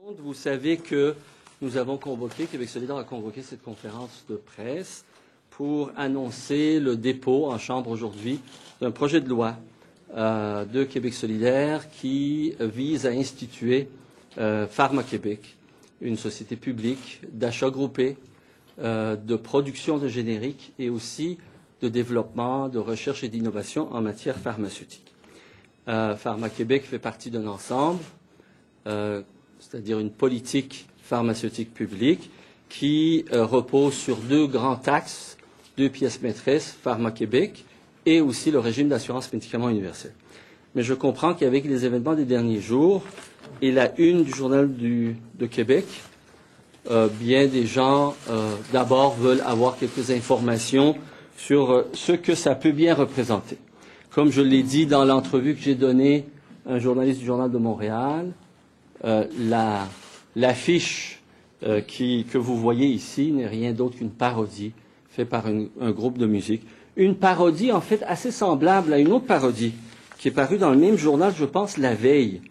Vous savez que nous avons convoqué, Québec solidaire a convoqué cette conférence de presse pour annoncer le dépôt en Chambre aujourd'hui d'un projet de loi de Québec solidaire qui vise à instituer Pharma-Québec, une société publique d'achat groupé, de production de génériques et aussi de développement, de recherche et d'innovation en matière pharmaceutique. Pharma-Québec fait partie d'un ensemble, c'est-à-dire une politique pharmaceutique publique qui repose sur deux grands axes, deux pièces maîtresses, Pharma-Québec et aussi le régime d'assurance médicaments universel. Mais je comprends qu'avec les événements des derniers jours et la une du Journal de Québec, bien des gens d'abord veulent avoir quelques informations sur ce que ça peut bien représenter. Comme je l'ai dit dans l'entrevue que j'ai donnée à un journaliste du Journal de Montréal, l'affiche que vous voyez ici n'est rien d'autre qu'une parodie faite par un groupe de musique. Une parodie, en fait, assez semblable à une autre parodie qui est parue dans le même journal, je pense, la veille.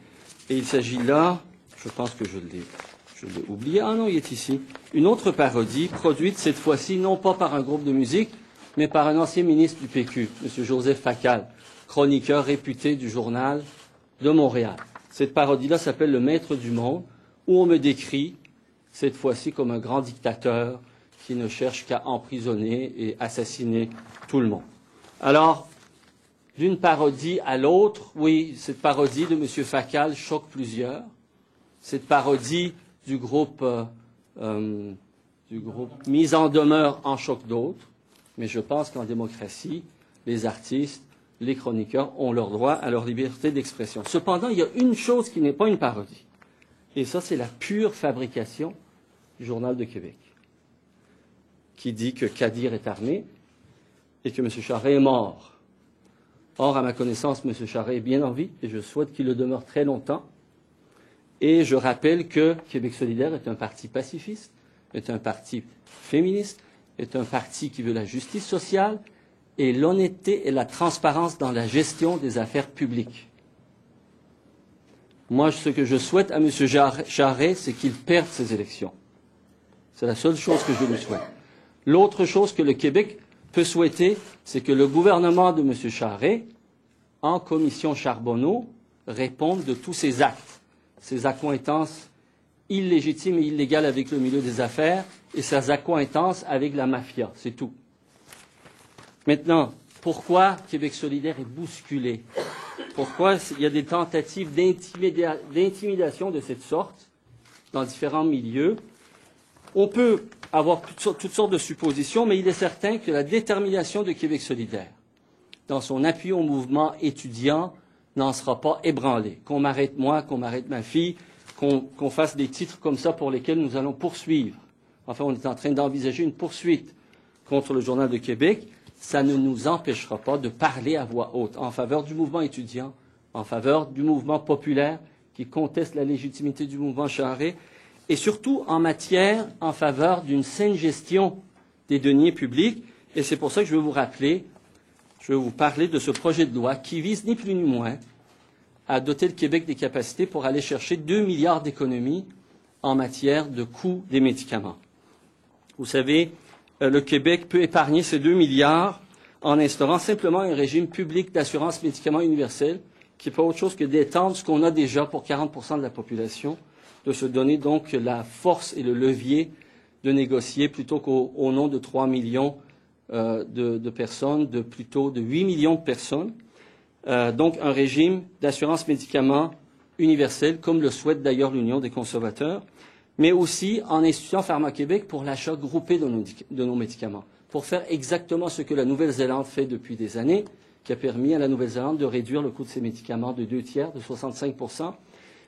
Et il s'agit là, je pense que je l'ai oublié. Ah non, il est ici. Une autre parodie, produite cette fois-ci non pas par un groupe de musique, mais par un ancien ministre du PQ, M. Joseph Facal, chroniqueur réputé du Journal de Montréal. Cette parodie-là s'appelle Le Maître du Monde, où on me décrit, cette fois-ci, comme un grand dictateur qui ne cherche qu'à emprisonner et assassiner tout le monde. Alors, d'une parodie à l'autre, oui, cette parodie de M. Facal choque plusieurs. Cette parodie du groupe Mise en demeure en choque d'autres. Mais je pense qu'en démocratie, les artistes, les chroniqueurs ont leur droit à leur liberté d'expression. Cependant, il y a une chose qui n'est pas une parodie. Et ça, c'est la pure fabrication du Journal de Québec, qui dit que Kadir est armé et que M. Charest est mort. Or, à ma connaissance, M. Charest est bien en vie et je souhaite qu'il le demeure très longtemps. Et je rappelle que Québec solidaire est un parti pacifiste, est un parti féministe, est un parti qui veut la justice sociale et l'honnêteté et la transparence dans la gestion des affaires publiques. Moi, ce que je souhaite à M. Charest, c'est qu'il perde ses élections. C'est la seule chose que je lui souhaite. L'autre chose que le Québec peut souhaiter, c'est que le gouvernement de M. Charest, en commission Charbonneau, réponde de tous ses actes, ses accointances illégitimes et illégales avec le milieu des affaires et ses accointances avec la mafia. C'est tout. Maintenant, pourquoi Québec solidaire est bousculé? Pourquoi il y a des tentatives d'intimidation de cette sorte dans différents milieux? On peut avoir toutes sortes de suppositions, mais il est certain que la détermination de Québec solidaire, dans son appui au mouvement étudiant, n'en sera pas ébranlée. Qu'on m'arrête moi, qu'on m'arrête ma fille, qu'on fasse des titres comme ça pour lesquels nous allons poursuivre. Enfin, on est en train d'envisager une poursuite contre le Journal de Québec. Ça ne nous empêchera pas de parler à voix haute en faveur du mouvement étudiant, en faveur du mouvement populaire qui conteste la légitimité du mouvement Charest et surtout en faveur d'une saine gestion des deniers publics. Et c'est pour ça que je vais vous parler de ce projet de loi qui vise ni plus ni moins à doter le Québec des capacités pour aller chercher 2 milliards d'économies en matière de coût des médicaments. Vous savez, le Québec peut épargner ces 2 milliards en instaurant simplement un régime public d'assurance médicaments universel qui n'est pas autre chose que d'étendre ce qu'on a déjà pour 40% de la population, de se donner donc la force et le levier de négocier plutôt qu'au nom de 3 millions de personnes, plutôt de 8 millions de personnes. Donc un régime d'assurance médicaments universel, comme le souhaite d'ailleurs l'Union des consommateurs, mais aussi en instituant Pharma-Québec pour l'achat groupé de nos médicaments, pour faire exactement ce que la Nouvelle-Zélande fait depuis des années, qui a permis à la Nouvelle-Zélande de réduire le coût de ses médicaments de 2/3, de 65%,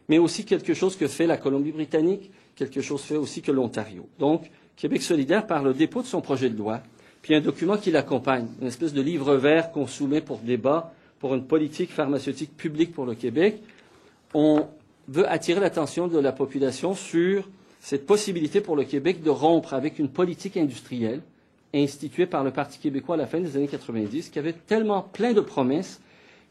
mais aussi quelque chose que fait la Colombie-Britannique, quelque chose fait aussi que l'Ontario. Donc, Québec solidaire, par le dépôt de son projet de loi, puis un document qui l'accompagne, une espèce de livre vert qu'on soumet pour débat pour une politique pharmaceutique publique pour le Québec, on veut attirer l'attention de la population sur cette possibilité pour le Québec de rompre avec une politique industrielle instituée par le Parti québécois à la fin des années 90, qui avait tellement plein de promesses,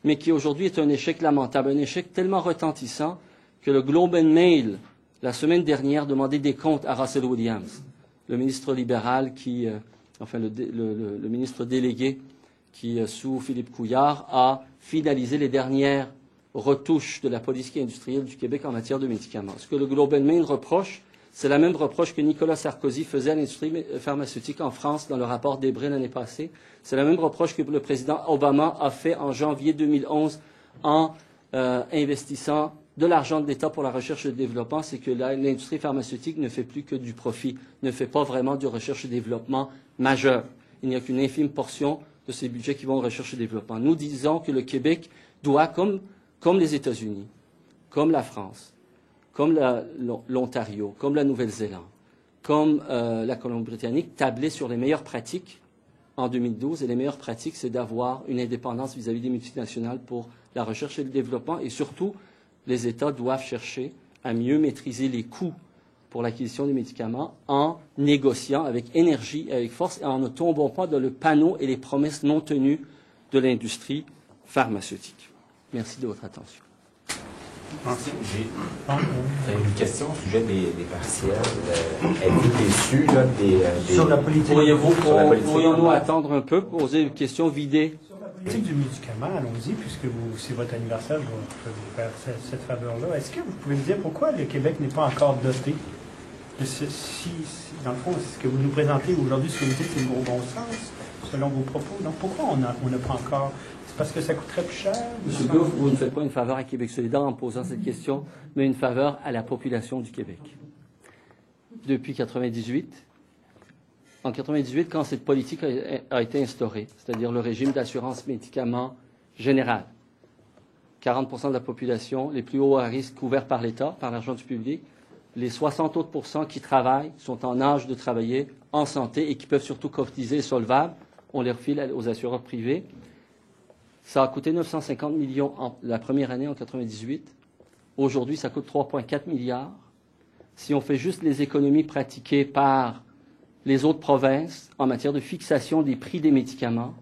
mais qui aujourd'hui est un échec lamentable, un échec tellement retentissant que le Globe and Mail la semaine dernière, demandé des comptes à Russell Williams, le ministre libéral le ministre délégué qui, sous Philippe Couillard, a finalisé les dernières retouches de la politique industrielle du Québec en matière de médicaments. Ce que le Globe and Mail reproche, c'est la même reproche que Nicolas Sarkozy faisait à l'industrie pharmaceutique en France dans le rapport Debré l'année passée. C'est la même reproche que le président Obama a fait en janvier 2011 en investissant de l'argent de l'État pour la recherche et le développement. C'est que l'industrie pharmaceutique ne fait plus que du profit, ne fait pas vraiment de recherche et développement majeur. Il n'y a qu'une infime portion de ces budgets qui vont en recherche et développement. Nous disons que le Québec doit, comme les États-Unis, comme la France, comme l'Ontario, comme la Nouvelle-Zélande, comme la Colombie-Britannique, tabler sur les meilleures pratiques en 2012. Et les meilleures pratiques, c'est d'avoir une indépendance vis-à-vis des multinationales pour la recherche et le développement. Et surtout, les États doivent chercher à mieux maîtriser les coûts pour l'acquisition des médicaments en négociant avec énergie et avec force et en ne tombant pas dans le panneau et les promesses non tenues de l'industrie pharmaceutique. Merci de votre attention. J'ai une question au sujet des partiels. Êtes-vous déçu là, sur la politique? Pourrions-nous attendre un peu, poser une question vidée? Sur la politique du médicament, allons-y, puisque c'est votre anniversaire, je vais vous faire cette faveur-là. Est-ce que vous pouvez me dire pourquoi le Québec n'est pas encore doté? Dans le fond, ce que vous nous présentez aujourd'hui, ce que vous dites, c'est le gros bon sens, selon vos propos. Donc pourquoi on n'a pas encore... Parce que ça coûterait plus cher? Monsieur Gouff, vous ne faites pas une faveur à Québec solidaire en posant cette question, mais une faveur à la population du Québec. Depuis 1998, en 1998, quand cette politique a été instaurée, c'est-à-dire le régime d'assurance médicaments général, 40% de la population, les plus hauts à risque couverts par l'État, par l'argent du public, les 60 autres % qui travaillent, sont en âge de travailler, en santé et qui peuvent surtout cotiser solvables, on les refile aux assureurs privés. Ça a coûté 950 millions la première année en 1998. Aujourd'hui, ça coûte 3,4 milliards. Si on fait juste les économies pratiquées par les autres provinces en matière de fixation des prix des médicaments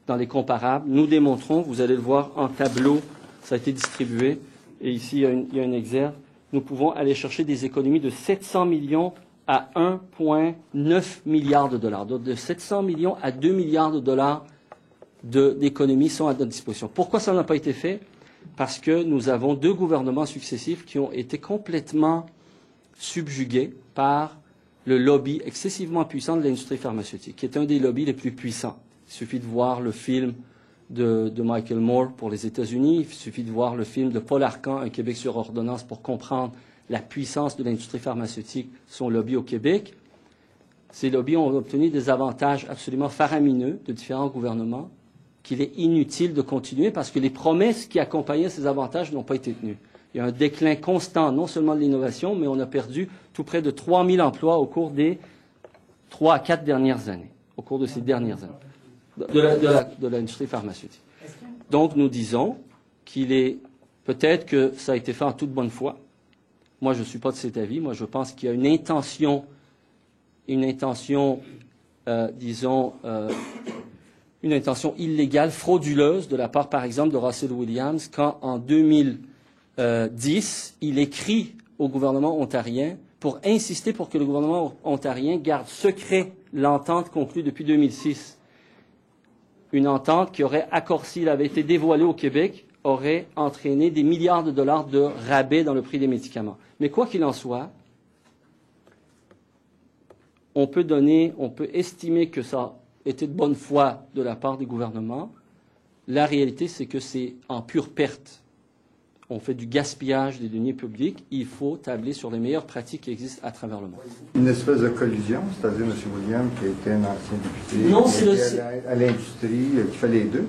dans les comparables, nous démontrons, vous allez le voir en tableau, ça a été distribué, et ici il y a un exergue, nous pouvons aller chercher des économies de 700 millions à 1,9 milliard de dollars. Donc de 700 millions à 2 milliards de dollars d'économies sont à notre disposition. Pourquoi ça n'a pas été fait? Parce que nous avons 2 gouvernements successifs qui ont été complètement subjugués par le lobby excessivement puissant de l'industrie pharmaceutique, qui est un des lobbies les plus puissants. Il suffit de voir le film de Michael Moore pour les États-Unis, il suffit de voir le film de Paul Arcand, Un Québec sur ordonnance, pour comprendre la puissance de l'industrie pharmaceutique, son lobby au Québec. Ces lobbies ont obtenu des avantages absolument faramineux de différents gouvernements, qu'il est inutile de continuer parce que les promesses qui accompagnaient ces avantages n'ont pas été tenues. Il y a un déclin constant, non seulement de l'innovation, mais on a perdu tout près de 3 000 emplois au cours des 3 à 4 dernières années, au cours de ces dernières années, de l'industrie pharmaceutique. Donc, nous disons qu'il est, peut-être que ça a été fait en toute bonne foi. Moi, je ne suis pas de cet avis. Moi, je pense qu'il y a une intention, une intention illégale, frauduleuse de la part, par exemple, de Russell Williams, quand en 2010, il écrit au gouvernement ontarien pour insister pour que le gouvernement ontarien garde secret l'entente conclue depuis 2006. Une entente qui aurait, s'il avait été dévoilée au Québec, aurait entraîné des milliards de dollars de rabais dans le prix des médicaments. Mais quoi qu'il en soit, on peut estimer que ça était de bonne foi de la part des gouvernements. La réalité, c'est que c'est en pure perte. On fait du gaspillage des deniers publics. Il faut tabler sur les meilleures pratiques qui existent à travers le monde. Une espèce de collision, c'est-à-dire M. Williams, qui était un ancien député, non, qui à l'industrie, qui fait les deux.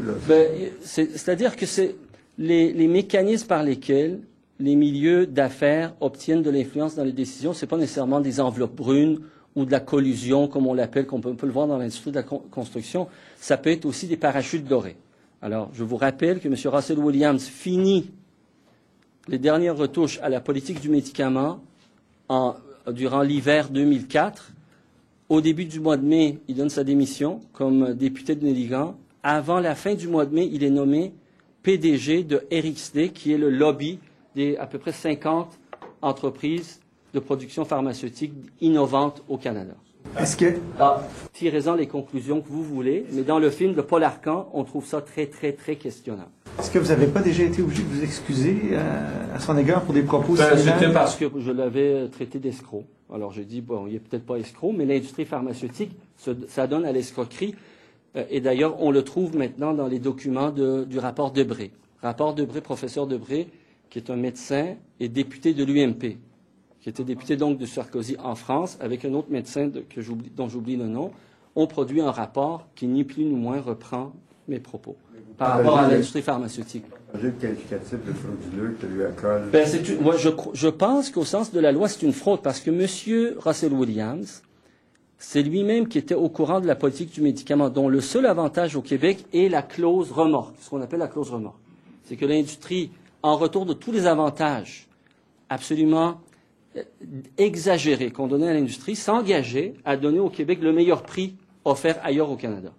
C'est-à-dire que c'est les mécanismes par lesquels les milieux d'affaires obtiennent de l'influence dans les décisions, ce n'est pas nécessairement des enveloppes brunes ou de la collusion, comme on l'appelle, qu'on peut le voir dans l'industrie de la construction. Ça peut être aussi des parachutes dorés. Alors, je vous rappelle que M. Russell Williams finit les dernières retouches à la politique du médicament durant l'hiver 2004. Au début du mois de mai, il donne sa démission comme député de Néligan. Avant la fin du mois de mai, il est nommé PDG de RXD, qui est le lobby des à peu près 50 entreprises de production pharmaceutique innovante au Canada. Est-ce que... Tirez-en les conclusions que vous voulez, mais dans le film de Paul Arcand, on trouve ça très, très, très questionnable. Est-ce que vous n'avez pas déjà été obligé de vous excuser à son égard pour des propos C'était similaires? parce que je l'avais traité d'escroc. Alors j'ai dit, bon, il n'est peut-être pas escroc, mais l'industrie pharmaceutique, ça donne à l'escroquerie. Et d'ailleurs, on le trouve maintenant dans les documents du rapport Debré. Rapport Debré, professeur Debré, qui est un médecin et député de l'UMP, qui était député donc de Sarkozy en France, avec un autre médecin dont j'oublie le nom, ont produit un rapport qui, ni plus ni moins, reprend mes propos par rapport à l'industrie pharmaceutique. Le qualificatif de frauduleux que lui accole... Moi, je pense qu'au sens de la loi, c'est une fraude, parce que M. Russell Williams, c'est lui-même qui était au courant de la politique du médicament, dont le seul avantage au Québec est la clause remorque, ce qu'on appelle la clause remorque. C'est que l'industrie, en retour de tous les avantages absolument exagérés qu'on donnait à l'industrie, s'engageait à donner au Québec le meilleur prix offert ailleurs au Canada.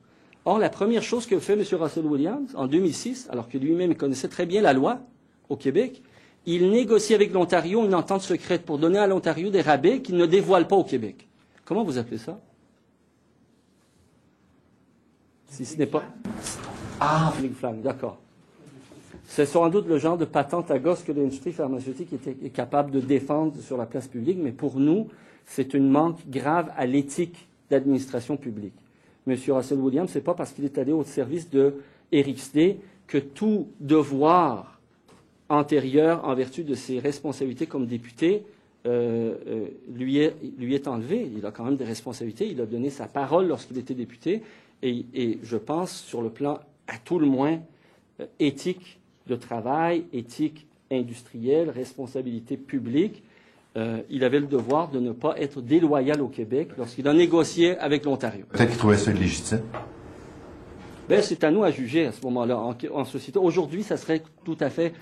Or, la première chose que fait M. Russell Williams, en 2006, alors que lui-même connaissait très bien la loi au Québec, il négocie avec l'Ontario une entente secrète pour donner à l'Ontario des rabais qu'il ne dévoile pas au Québec. Comment vous appelez ça? Si ce n'est pas... Ah, flag flag, d'accord. C'est sans doute le genre de patente à gosse que l'industrie pharmaceutique est capable de défendre sur la place publique, mais pour nous, c'est un manque grave à l'éthique d'administration publique. M. Russell Williams, ce n'est pas parce qu'il est allé au service de RXD que tout devoir antérieur, en vertu de ses responsabilités comme député, lui est enlevé. Il a quand même des responsabilités. Il a donné sa parole lorsqu'il était député. Et je pense, sur le plan, à tout le moins, éthique de travail, éthique industrielle, responsabilité publique, il avait le devoir de ne pas être déloyal au Québec lorsqu'il a négocié avec l'Ontario. Peut-être qu'il trouvait ça illégitime. Ben, c'est à nous à juger à ce moment-là, en société. Aujourd'hui, ça serait tout à fait,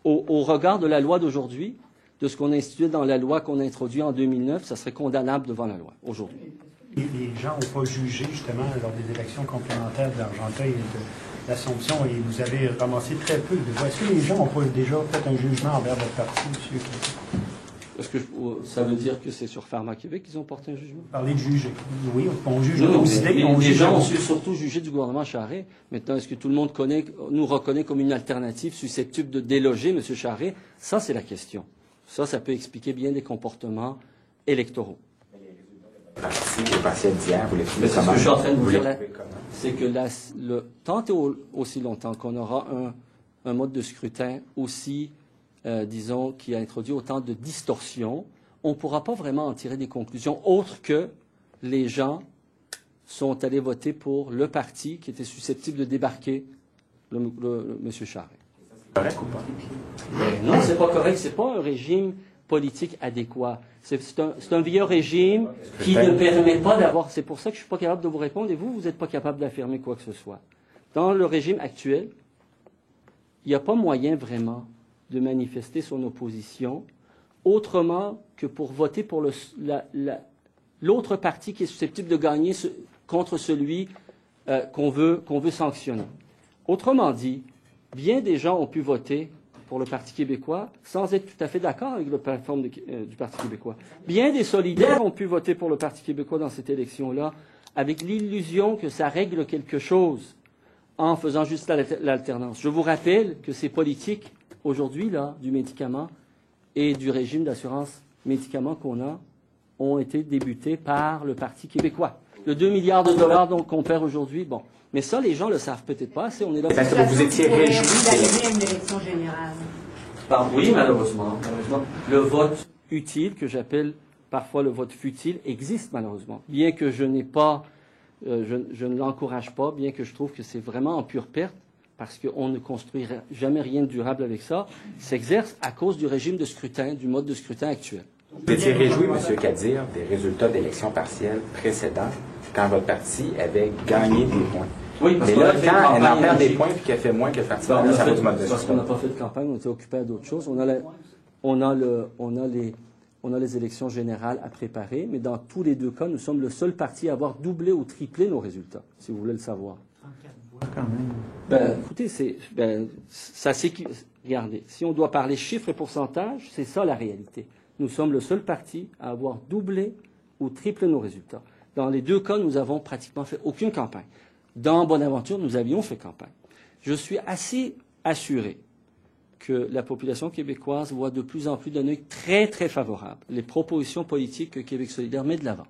au regard de la loi d'aujourd'hui, de ce qu'on a institué dans la loi qu'on a introduite en 2009, ça serait condamnable devant la loi, aujourd'hui. Les gens n'ont pas jugé, justement, lors des élections complémentaires d'Argenteuil et de l'Assomption, et vous avez ramassé très peu de voix. Est-ce que les gens n'ont pas déjà fait un jugement envers votre parti, M. Québec? Est-ce que ça veut dire que c'est sur Pharma Québec qu'ils ont porté un jugement? Parler de juger. Oui, on juge Non, nos idées. les gens ont surtout jugé du gouvernement Charest. Maintenant, est-ce que tout le monde nous reconnaît comme une alternative susceptible de déloger M. Charest? Ça, c'est la question. Ça peut expliquer bien des comportements électoraux. Le partiel d'hier, vous Mais c'est ce que je suis en train de vous dire là. C'est que tant et aussi longtemps qu'on aura un mode de scrutin aussi, disons, qui a introduit autant de distorsions, on ne pourra pas vraiment en tirer des conclusions autres que les gens sont allés voter pour le parti qui était susceptible de débarquer M. Charest. C'est correct ou pas? Non, c'est pas correct. C'est pas un régime politique adéquat. C'est un vieux régime qui ne permet pas d'avoir... C'est pour ça que je ne suis pas capable de vous répondre et vous n'êtes pas capable d'affirmer quoi que ce soit. Dans le régime actuel, il n'y a pas moyen vraiment de manifester son opposition autrement que pour voter pour l'autre parti qui est susceptible de gagner contre celui qu'on veut sanctionner. Autrement dit, bien des gens ont pu voter pour le Parti québécois sans être tout à fait d'accord avec la plateforme du Parti québécois. Bien des solidaires ont pu voter pour le Parti québécois dans cette élection-là avec l'illusion que ça règle quelque chose en faisant juste l'alternance. Je vous rappelle que ces politiques, aujourd'hui, là, du médicament et du régime d'assurance médicaments qu'on a, ont été débutés par le Parti québécois. Le 2 milliards de dollars donc, qu'on perd aujourd'hui, bon. Mais ça, les gens le savent peut-être pas. On est là. Parce que vous étiez réjoui d'arriver à une élection générale. Oui, malheureusement. Le vote utile, que j'appelle parfois le vote futile, existe malheureusement. Bien que je n'ai pas, je ne l'encourage pas, bien que je trouve que c'est vraiment en pure perte, parce qu'on ne construira jamais rien de durable avec ça, s'exerce à cause du régime de scrutin, du mode de scrutin actuel. Vous étiez réjoui, M. Kadir, des résultats d'élections partielles précédentes, quand votre parti avait gagné des points. Oui, parce mais là, quand elle en perd des points et qu'elle fait moins que le Parti parce ça va du mode de parce qu'on n'a pas fait de campagne, on était occupé à d'autres choses. On a les élections générales à préparer, mais dans tous les deux cas, nous sommes le seul parti à avoir doublé ou triplé nos résultats, si vous voulez le savoir. 34 voix, quand même. Écoutez, ça c'est regardez, si on doit parler chiffres et pourcentages, c'est ça la réalité. Nous sommes le seul parti à avoir doublé ou triplé nos résultats. Dans les deux cas, nous avons pratiquement fait aucune campagne. Dans Bonaventure, nous avions fait campagne. Je suis assez assuré que la population québécoise voit de plus en plus d'un œil très, très favorable les propositions politiques que Québec solidaire met de l'avant.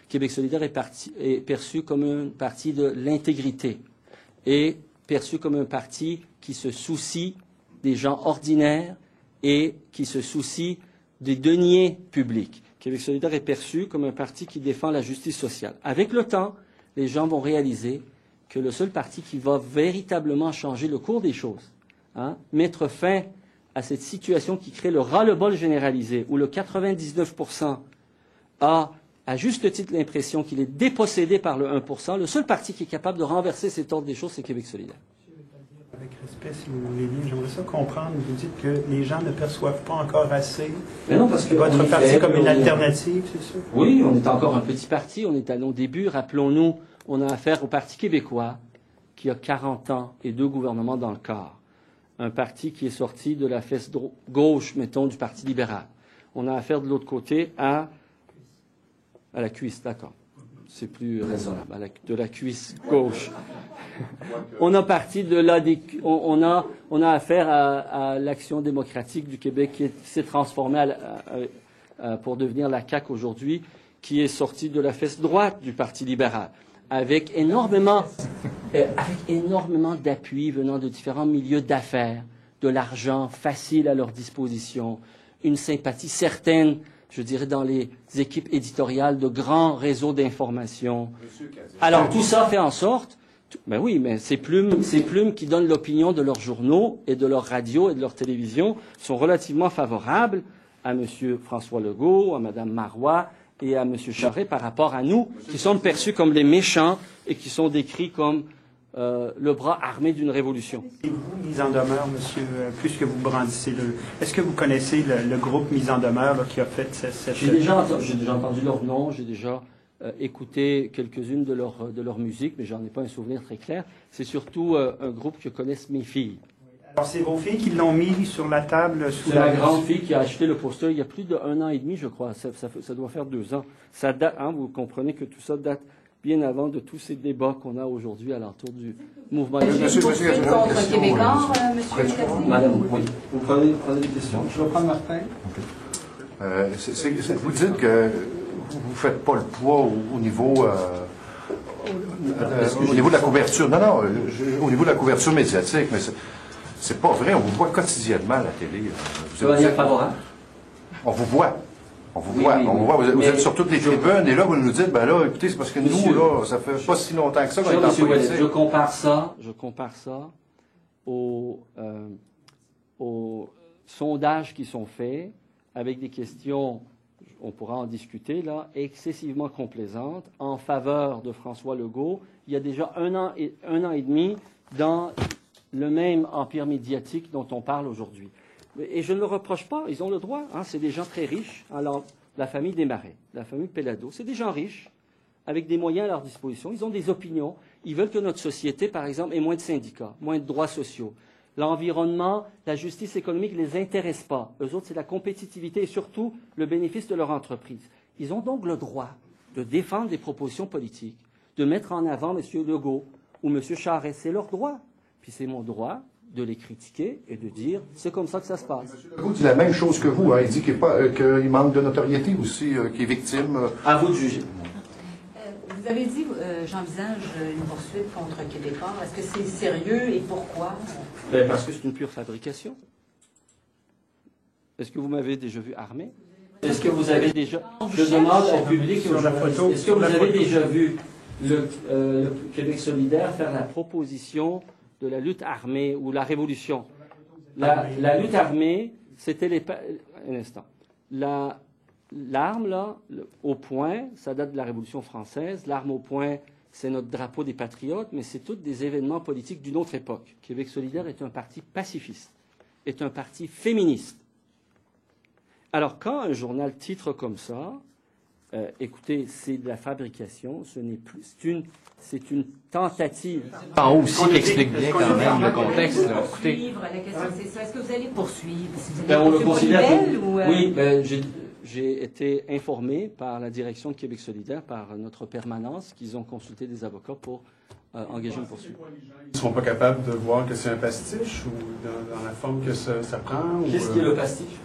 Québec solidaire est perçu comme un parti de l'intégrité et perçu comme un parti qui se soucie des gens ordinaires et qui se soucie des deniers publics. Québec solidaire est perçu comme un parti qui défend la justice sociale. Avec le temps, les gens vont réaliser que le seul parti qui va véritablement changer le cours des choses, mettre fin à cette situation qui crée le ras-le-bol généralisé, où le 99% a, à juste titre, l'impression qu'il est dépossédé par le 1%, le seul parti qui est capable de renverser cet ordre des choses, c'est Québec solidaire. Avec respect, si vous voulez bien, j'aimerais ça comprendre. Vous dites que les gens ne perçoivent pas encore assez Mais non, parce que votre parti comme une alternative, c'est ça? Oui, on est encore un petit parti, on est à nos débuts. Rappelons-nous, on a affaire au Parti québécois qui a 40 ans et 2 gouvernements dans le corps. Un parti qui est sorti de la fesse gauche, mettons, du Parti libéral. On a affaire de l'autre côté à la cuisse, d'accord. C'est plus raisonnable, de la cuisse gauche. On a parti de là, on a affaire à l'Action démocratique du Québec qui s'est transformée pour devenir la CAQ aujourd'hui, qui est sortie de la fesse droite du Parti libéral, avec énormément d'appui venant de différents milieux d'affaires, de l'argent facile à leur disposition, une sympathie certaine, je dirais, dans les équipes éditoriales de grands réseaux d'information. Alors tout ça fait en sorte, ben oui, mais ces plumes qui donnent l'opinion de leurs journaux et de leurs radios et de leur télévision sont relativement favorables à M. François Legault, à Mme Marois et à M. Charest par rapport à nous, qui sommes perçus comme les méchants et qui sont décrits comme le bras armé d'une révolution. Et vous, mise en demeure, monsieur, puisque vous brandissez est-ce que vous connaissez le groupe mise en demeure là, qui a fait cette... J'ai déjà entendu leur nom, j'ai déjà écouté quelques-unes de leur musique, mais j'en ai pas un souvenir très clair. C'est surtout un groupe que connaissent mes filles. Alors, c'est vos filles qui l'ont mis sur la table sous C'est la grande fille qui a acheté le poster il y a plus d'1 an et demi, je crois. Ça doit faire 2 ans. Ça date, vous comprenez que tout ça date bien avant de tous ces débats qu'on a aujourd'hui à l'entour du mouvement. Monsieur, contre Québécois, monsieur Catherine. Madame, oui. Vous prenez des questions. Je vais prendre Martin. Vous dites que vous ne faites pas le poids au niveau de la couverture. Non, au niveau de la couverture médiatique, mais c'est pas vrai. On vous voit quotidiennement à la télé. Ça va dire favorable. On vous voit. On vous Oui, voit. oui, On vous voit. Vous mais êtes sur toutes les tribunes. Et là, vous nous dites, ben là, écoutez, c'est parce que Monsieur, nous, là, ça fait pas si longtemps que ça qu'on est en Monsieur Ouellet, politique. je compare ça aux sondages qui sont faits avec des questions, on pourra en discuter là, excessivement complaisantes en faveur de François Legault. Il y a déjà un an et demi dans le même empire médiatique dont on parle aujourd'hui. Et je ne le reproche pas, ils ont le droit. C'est des gens très riches. Alors, la famille Desmarais, la famille Pellado, c'est des gens riches, avec des moyens à leur disposition. Ils ont des opinions. Ils veulent que notre société, par exemple, ait moins de syndicats, moins de droits sociaux. L'environnement, la justice économique ne les intéresse pas. Eux autres, c'est la compétitivité et surtout le bénéfice de leur entreprise. Ils ont donc le droit de défendre des propositions politiques, de mettre en avant M. Legault ou M. Charest. C'est leur droit. Puis c'est mon droit de les critiquer et de dire c'est comme ça que ça se passe. M. Legault dit la même chose que vous. Il dit qu'il manque de notoriété aussi, qu'il est victime. À vous de juger. Vous avez dit, j'envisage une poursuite contre Québécois. Est-ce que c'est sérieux et pourquoi? Parce que c'est une pure fabrication. Est-ce que vous m'avez déjà vu armé? Est-ce que vous avez déjà... Je demande au public... Sur la photo. Est-ce que vous avez déjà vu le Québec solidaire faire la proposition de la lutte armée ou la révolution? La lutte armée, c'était un instant. L'arme, là, au point, ça date de la Révolution française. L'arme au point, c'est notre drapeau des patriotes, mais c'est tous des événements politiques d'une autre époque. Québec solidaire est un parti pacifiste, est un parti féministe. Alors, quand un journal titre comme ça, écoutez, c'est de la fabrication, ce n'est plus, c'est une tentative. En haut aussi, qui explique bien quand même le contexte. Là. Écoutez, Poursuivre, la question c'est ça. Est-ce que vous allez poursuivre? Si vous Ben, on le allez considère poursuivre comme... ou, Oui, ben, j'ai été informé par la direction de Québec solidaire, par notre permanence, qu'ils ont consulté des avocats pour engager une poursuite. Ils ne seront pas capables de voir que c'est un pastiche ou dans la forme que ça prend? Qu'est-ce qui est le pastiche?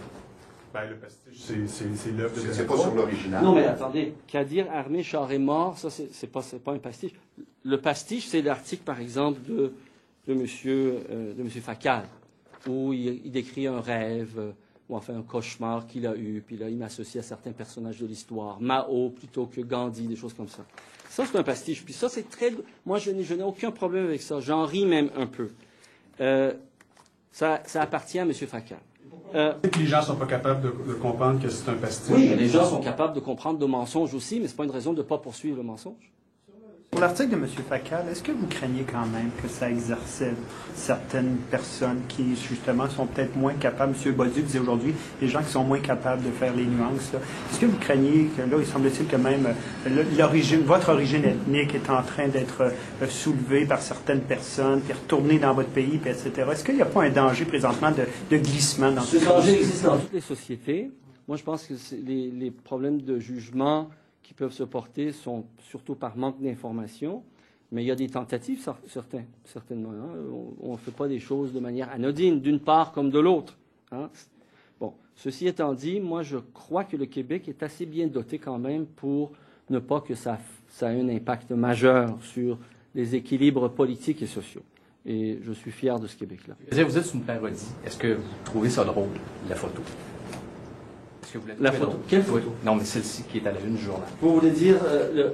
Ben, le pastiche, c'est l'œuvre de C'est pas sur l'original. Non, mais attendez, qu'à dire Armé Charest mort, ça, c'est pas un pastiche. Le pastiche, c'est l'article, par exemple, de monsieur Facal, où il décrit un rêve, ou enfin un cauchemar qu'il a eu, puis là, il m'associe à certains personnages de l'histoire. Mao plutôt que Gandhi, des choses comme ça. Ça, c'est un pastiche. Puis ça, c'est très... Moi, je n'ai aucun problème avec ça. J'en ris même un peu. Ça appartient à M. Facal. Les gens ne sont pas capables de comprendre que c'est un pastiche. Oui, les gens sont capables de comprendre de mensonges aussi, mais ce n'est pas une raison de ne pas poursuivre le mensonge. Pour l'article de M. Facal, est-ce que vous craignez quand même que ça exerce certaines personnes qui, justement, sont peut-être moins capables, M. Baudu disait aujourd'hui, les gens qui sont moins capables de faire les nuances, là. Est-ce que vous craignez que, là, il semble-t-il que même votre origine ethnique est en train d'être soulevée par certaines personnes, puis retournée dans votre pays, puis etc. Est-ce qu'il n'y a pas un danger présentement de glissement dans Ce ce danger existe dans toutes les sociétés. Moi, je pense que les problèmes de jugement qui peuvent se porter sont surtout par manque d'information, mais il y a des tentatives, certainement. Hein. On ne fait pas des choses de manière anodine, d'une part comme de l'autre. Hein. Bon, ceci étant dit, moi, je crois que le Québec est assez bien doté quand même pour ne pas que ça ait un impact majeur sur les équilibres politiques et sociaux. Et je suis fier de ce Québec-là. vous êtes une parodie. Est-ce que vous trouvez ça drôle, la photo? Est-ce que vous La photo? Quelle photo? Non, mais celle-ci qui est à la une du journal. Vous voulez dire...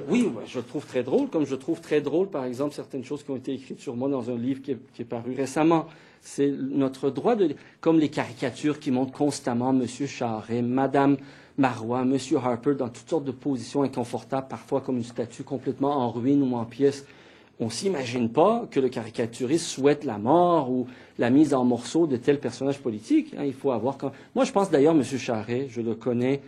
oui, je le trouve très drôle, comme je trouve très drôle, par exemple, certaines choses qui ont été écrites sur moi dans un livre qui est paru récemment. C'est notre droit de... Comme les caricatures qui montrent constamment M. Charest, Mme Marois, M. Harper, dans toutes sortes de positions inconfortables, parfois comme une statue complètement en ruine ou en pièces. On ne s'imagine pas que le caricaturiste souhaite la mort ou la mise en morceaux de tel personnage politique. Hein, il faut avoir... Moi, je pense d'ailleurs, M. Charest, je le connais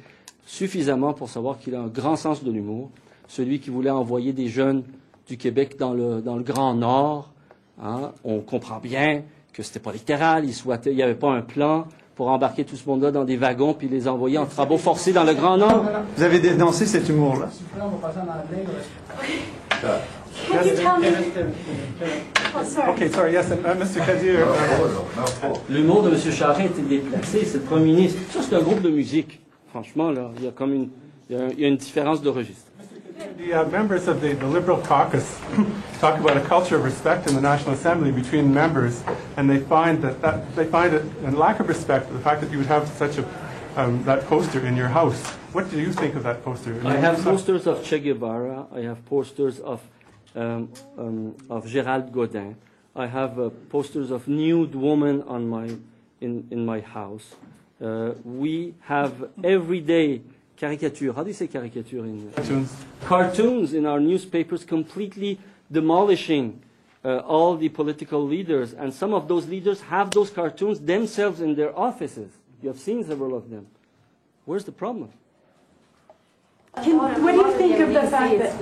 suffisamment pour savoir qu'il a un grand sens de l'humour. Celui qui voulait envoyer des jeunes du Québec dans le Grand Nord. Hein, on comprend bien que ce n'était pas littéral. Il n'y avait pas un plan pour embarquer tout ce monde-là dans des wagons puis les envoyer en travaux forcés dans le Grand Nord. Vous avez dénoncé cet humour-là. Can you tell me? Oh, sorry. Okay, sorry. Yes, Mr. Kadir. L'humour de M. Charest était déplacé, c'est le premier ministre. Ça, c'est un groupe de musique. Franchement, là, il y a comme une différence de registre. The members of the Liberal caucus talk about a culture of respect in the National Assembly between members, and they find it a lack of respect for the fact that you would have such that poster in your house. What do you think of that poster? I have posters of Che Guevara. I have posters of Gérald Godin. I have posters of nude women in my house. We have everyday caricature. How do you say caricature in Cartoons. Cartoons in our newspapers, completely demolishing all the political leaders, and some of those leaders have those cartoons themselves in their offices. You have seen several of them. Where's the problem? What do you think of the fact that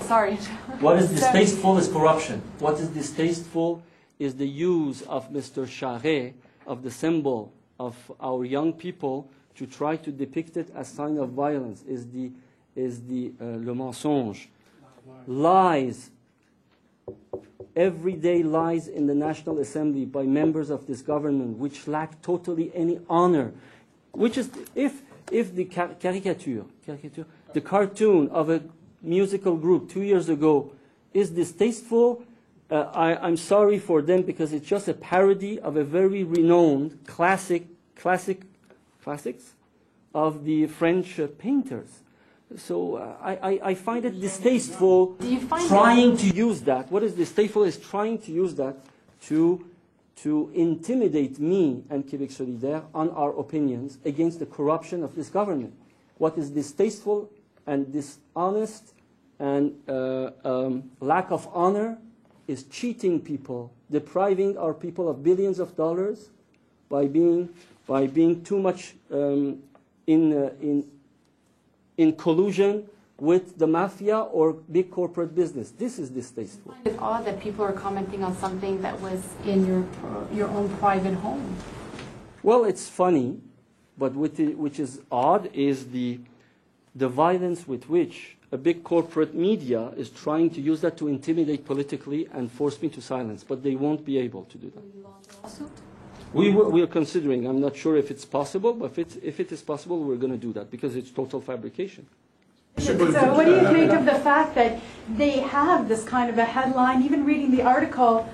sorry. What is distasteful is corruption. What is distasteful is the use of Mr. Charest, of the symbol of our young people, to try to depict it as sign of violence, le mensonge. Lies, everyday lies in the National Assembly by members of this government, which lack totally any honor. Which is, if the caricature, the cartoon of a musical group 2 years ago is distasteful, I'm sorry for them, because it's just a parody of a very renowned classics of the French painters. So I find it distasteful trying to use that. What is distasteful is trying to use that to intimidate me and Québec Solidaire on our opinions against the corruption of this government. What is distasteful and dishonest and lack of honor is cheating people, depriving our people of billions of dollars by being too much in collusion with the mafia or big corporate business. This is distasteful. It's odd that people are commenting on something that was in your own private home. Well, it's funny, but which is odd is the violence with which a big corporate media is trying to use that to intimidate politically and force me to silence, but they won't be able to do that. We are considering. I'm not sure if it's possible, but if it is possible, we're going to do that because it's total fabrication. So what do you make of the fact that they have this kind of a headline, even reading the article,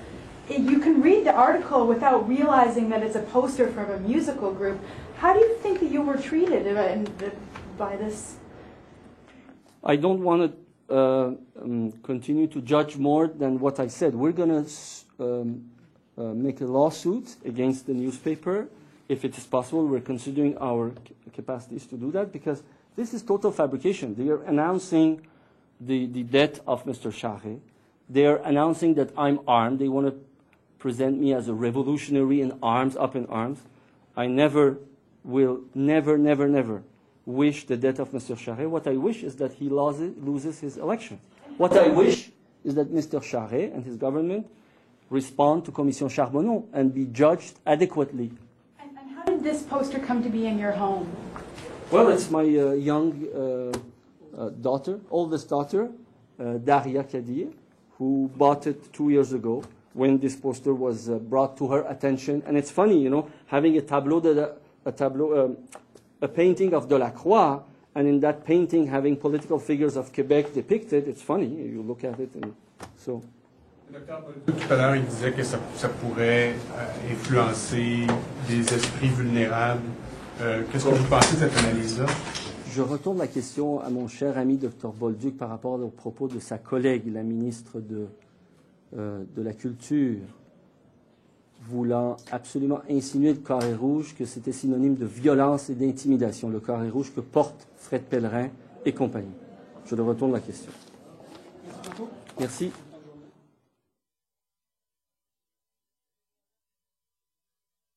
you can read the article without realizing that it's a poster from a musical group. How do you think that you were treated by this? I don't want to continue to judge more than what I said. We're going to make a lawsuit against the newspaper. If it is possible, we're considering our capacities to do that because this is total fabrication. They are announcing the death of Mr. Charest. They are announcing that I'm armed. They want to present me as a revolutionary in arms, up in arms. I never will, never wish the death of Mr. Charest. What I wish is that he loses his election. What I wish is that Mr. Charest and his government respond to Commission Charbonneau and be judged adequately. And how did this poster come to be in your home? Well, it's my young daughter, oldest daughter, Daria Kadir, who bought it 2 years ago when this poster was brought to her attention. And it's funny, you know, having a painting of Delacroix, and in that painting having political figures of Quebec depicted. It's funny, you look at it, and so. Le docteur Bolduc, tout à l'heure, il disait que ça pourrait influencer des esprits vulnérables. Qu'est-ce que vous pensez de cette analyse-là? Je retourne la question à mon cher ami Dr Bolduc par rapport aux propos de sa collègue, la ministre de la Culture, voulant absolument insinuer le carré rouge, que c'était synonyme de violence et d'intimidation, le carré rouge que porte Fred Pellerin et compagnie. Je le retourne la question. Merci.